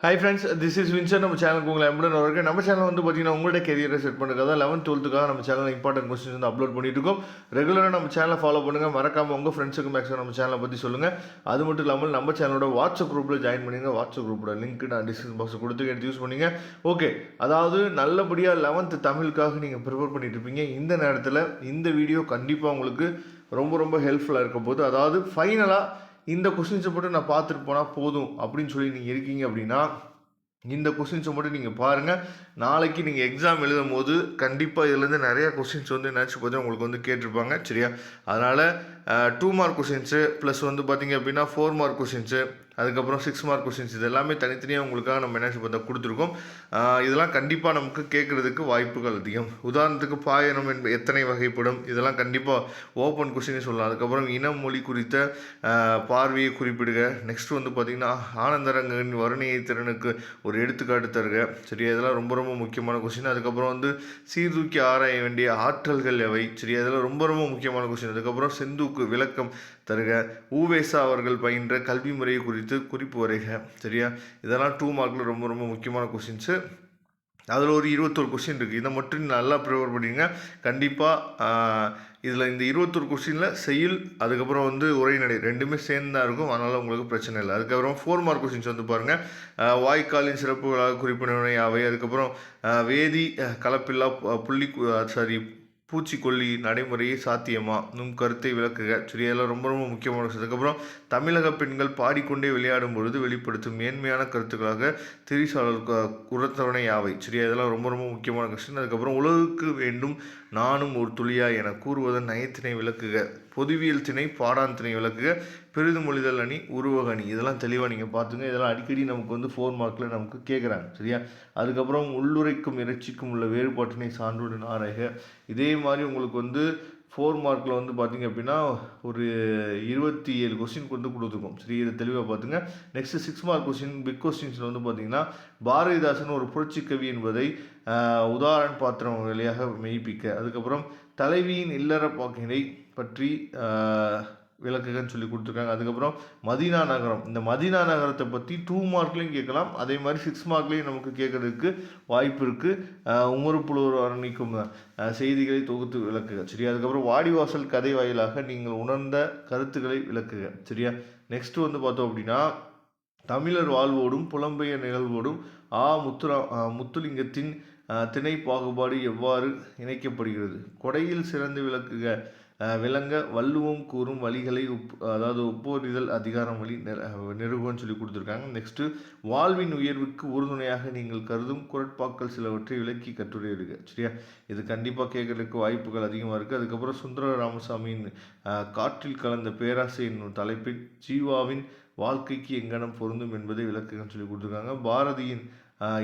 Hi friends, this is Windsor. நம்ம சேனலுக்கு உங்களை எம்புடன் வரக்கு. நம்ம சேனல் வந்து பார்த்தீங்கன்னா உங்களோட கெரியரை செட் பண்ணுறதா 11th 12th நம்ம சேனலில் இம்பார்ட்டன்ட் கொஸ்டின்ஸ் வந்து அப்லோட் பண்ணிட்டு இருக்கோம். ரெகுலராக நம்ம சேனலை ஃபாலோ பண்ணுங்கள். மறக்காமல் உங்கள் ஃப்ரெண்ட்ஸுக்கு மேக்ஸிமம் நம்ம சேனலை பற்றி சொல்லுங்கள். அது மட்டும் இல்லாமல் நம்ம சேனலோட வாட்ஸ்அப் குரூப்பில் ஜாயின் பண்ணிங்க. வாட்ஸ்அப் குரூப்போட லிங்க் நான் டிஸ்கிரிப்ஷன் பாக்ஸில் கொடுத்து எடுத்து யூஸ் பண்ணிங்க. ஓகே, அதாவது நல்லபடியாக 11th தமிழுக்காக நீங்கள் ப்ரிப்பேர் பண்ணிட்டு இருப்பீங்க. இந்த நேரத்தில் இந்த வீடியோ கண்டிப்பாக உங்களுக்கு ரொம்ப ஹெல்ப்ஃபுல்லாக இருக்க போது. அதாவது ஃபைனலாக இந்த கொஸ்டின்ஸை மட்டும் நான் பார்த்துட்டு போனால் போதும் அப்படின்னு சொல்லி நீங்கள் இருக்கீங்க அப்படின்னா இந்த கொஸ்டின்ஸை மட்டும் நீங்கள் பாருங்கள். நாளைக்கு நீங்கள் எக்ஸாம் எழுதும் போது கண்டிப்பாக இதுலேருந்து நிறையா கொஸ்டின்ஸ் வந்து என்னாச்சு பார்த்தா உங்களுக்கு வந்து கேட்டிருப்பாங்க. சரியா? அதனால் 2 மார்க் கொஸ்டின்ஸு ப்ளஸ் வந்து பார்த்திங்க அப்படின்னா 4 மார்க் கொஸ்டின்ஸு, அதுக்கப்புறம் 6 மார்க் கொஸ்டின்ஸ், இது எல்லாமே தனித்தனியாக உங்களுக்காக நம்ம என்னாச்சு பார்த்தா கொடுத்துருக்கோம். இதெல்லாம் கண்டிப்பாக நமக்கு கேட்குறதுக்கு வாய்ப்புகள் அதிகம். உதாரணத்துக்கு பாயனம் எத்தனை வகைப்படும், இதெல்லாம் கண்டிப்பாக ஓப்பன் கொஸ்டினே சொல்லலாம். அதுக்கப்புறம் இனம் மொழி குறித்த பார்வையை குறிப்பிடுக. நெக்ஸ்ட் வந்து பார்த்திங்கன்னா ஆனந்தரங்கனின் வருணையை திறனுக்கு ஒரு எடுத்துக்காட்டு தருக. சரி, இதெல்லாம் ரொம்ப முக்கியமான கொஸ்டின். அதுக்கப்புறம் வந்து சீர்தூக்கி ஆராய வேண்டிய ஆற்றல்கள் எவை. சரி, அதெல்லாம் ரொம்ப முக்கியமான கொஸ்டின். அதுக்கப்புறம் செந்தூக்கு விளக்கம் தருக. ஊவேசா அவர்கள் பயின்ற கல்வி முறையை குறித்து குறிப்பு வரைக. சரியா? இதெல்லாம் 2 மார்க்கில் ரொம்ப முக்கியமான கொஸ்டின்ஸு. அதில் ஒரு 21 கொஸ்டின் இருக்குது. இதை மட்டும் நல்லா ப்ரிப்பேர் பண்ணிங்க. கண்டிப்பாக இதில் இந்த 21 கொஸ்டினில் செயல், அதுக்கப்புறம் வந்து உரைநடை ரெண்டுமே சேர்ந்து தான் இருக்கும். அதனால் உங்களுக்கு பிரச்சனை இல்லை. அதுக்கப்புறம் 4 மார்க் கொஸ்டின்ஸ் வந்து பாருங்கள். வாய்க்காலின் சிறப்புகளாக குறிப்பிடவை அவை. அதுக்கப்புறம் வேதி கலப்பில்லா பூச்சிக்கொல்லி நடைமுறையை சாத்தியமா நும் கருத்தை விளக்குக. சரி, அதெல்லாம் ரொம்ப முக்கியமான விஷயம். அதுக்கப்புறம் தமிழக பெண்கள் பாடிக்கொண்டே விளையாடும் பொழுது வெளிப்படுத்தும் மேன்மையான கருத்துக்களாக திரிசாளர் குறத்தவனை யாவை. சரி, அதெல்லாம் ரொம்ப முக்கியமான கொஸ்டின். அதுக்கப்புறம் உலகுக்கு வேண்டும் நானும் ஒரு துளியா என கூறுவதன் நயத்தினை விளக்குக. பொதுவியல் திணை பாடான் திணை விளக்குக. பெரிதுமொழிதல் அணி உருவக அணி, இதெல்லாம் தெளிவாக நீங்கள் பார்த்துங்க. இதெல்லாம் அடிக்கடி நமக்கு வந்து 4 மார்க்கில் நமக்கு கேட்குறாங்க. சரியா? அதுக்கப்புறம் உள்ளுரைக்கும் இறைச்சிக்கும் உள்ள வேறுபாட்டினை சான்றுடன் ஆராய்க. இதே மாதிரி உங்களுக்கு வந்து 4 மார்க்கில் வந்து பார்த்திங்க அப்படின்னா ஒரு 27 கொஸ்டின் வந்து கொடுத்துருக்கோம். சரி, இதை தெளிவாக பார்த்துங்க. நெக்ஸ்ட்டு 6 மார்க் கொஸ்டின் பிக் கொஸ்டின்ஸில் வந்து பார்த்திங்கன்னா பாரதிதாசன் ஒரு புரட்சி கவி என்பதை உதாரண பாத்திரம் வழியாக மெய்ப்பிக்க. அதுக்கப்புறம் தலைவியின் இல்லற பாக்கினை பற்றி விளக்குகன்னு சொல்லி கொடுத்துருக்காங்க. அதுக்கப்புறம் மதீனா நகரம், இந்த மதீனா நகரத்தை பற்றி 2 மார்க்லையும் கேட்கலாம். அதே மாதிரி 6 மார்க்லையும் நமக்கு கேட்கறதுக்கு வாய்ப்பு இருக்குது. உமறு புலவர் வர்ணிக்கும் செய்திகளை தொகுத்து விளக்குக. சரியா? அதுக்கப்புறம் வாடிவாசல் கதை வாயிலாக நீங்கள் உணர்ந்த கருத்துக்களை விளக்குக. சரியா? நெக்ஸ்ட் வந்து பார்த்தோம் அப்படின்னா தமிழர் வாழ்வோடும் புலம்பெயர் நிகழ்வோடும் முத்துலிங்கத்தின் திணை பாகுபாடு எவ்வாறு இணைக்கப்படுகிறது. கொடையில் சிறந்து விளங்க வள்ளுவம் கூறும் வழிகளை அதாவது ஒப்போரிதல் அதிகாரம் வழி நிறுவன்னு சொல்லி கொடுத்துருக்காங்க. நெக்ஸ்ட்டு வாழ்வின் உயர்வுக்கு உறுதுணையாக நீங்கள் கருதும் குரட்பாக்கள் சிலவற்றை விளக்கி கட்டுரை எடுக்க. சரியா? இது கண்டிப்பாக கேட்கறதுக்கு வாய்ப்புகள் அதிகமாக இருக்குது. அதுக்கப்புறம் சுந்தர ராமசாமியின் காற்றில் கலந்த பேராசை என்னும் தலைப்பில் ஜீவாவின் வாழ்க்கைக்கு எங்கனம் பொருந்தும் என்பதை விளக்குகன்னு சொல்லி கொடுத்துருக்காங்க. பாரதியின்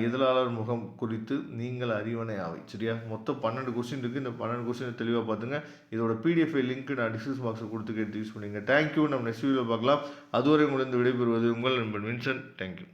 எதிராளர் முகம் குறித்து நீங்கள் அறிவனை ஆவை. சரியா? மொத்தம் 12 கொஸ்டின் இருக்குது. இந்த 12 கொஸ்டின் தெளிவாக பார்த்துங்க. இதோட PDF லிங்க் நான் டிஸ்கிரிப்ஷன் பாக்ஸில் கொடுத்து எடுத்து யூஸ் பண்ணிங்க. தேங்க்யூ. நம்ம நெக்ஸ்ட் வீடியோவில் பார்க்கலாம். அதுவரை உங்களிருந்து விடைபெறுவது உங்கள் நண்பன் வின்சென்ட். தேங்க்யூ.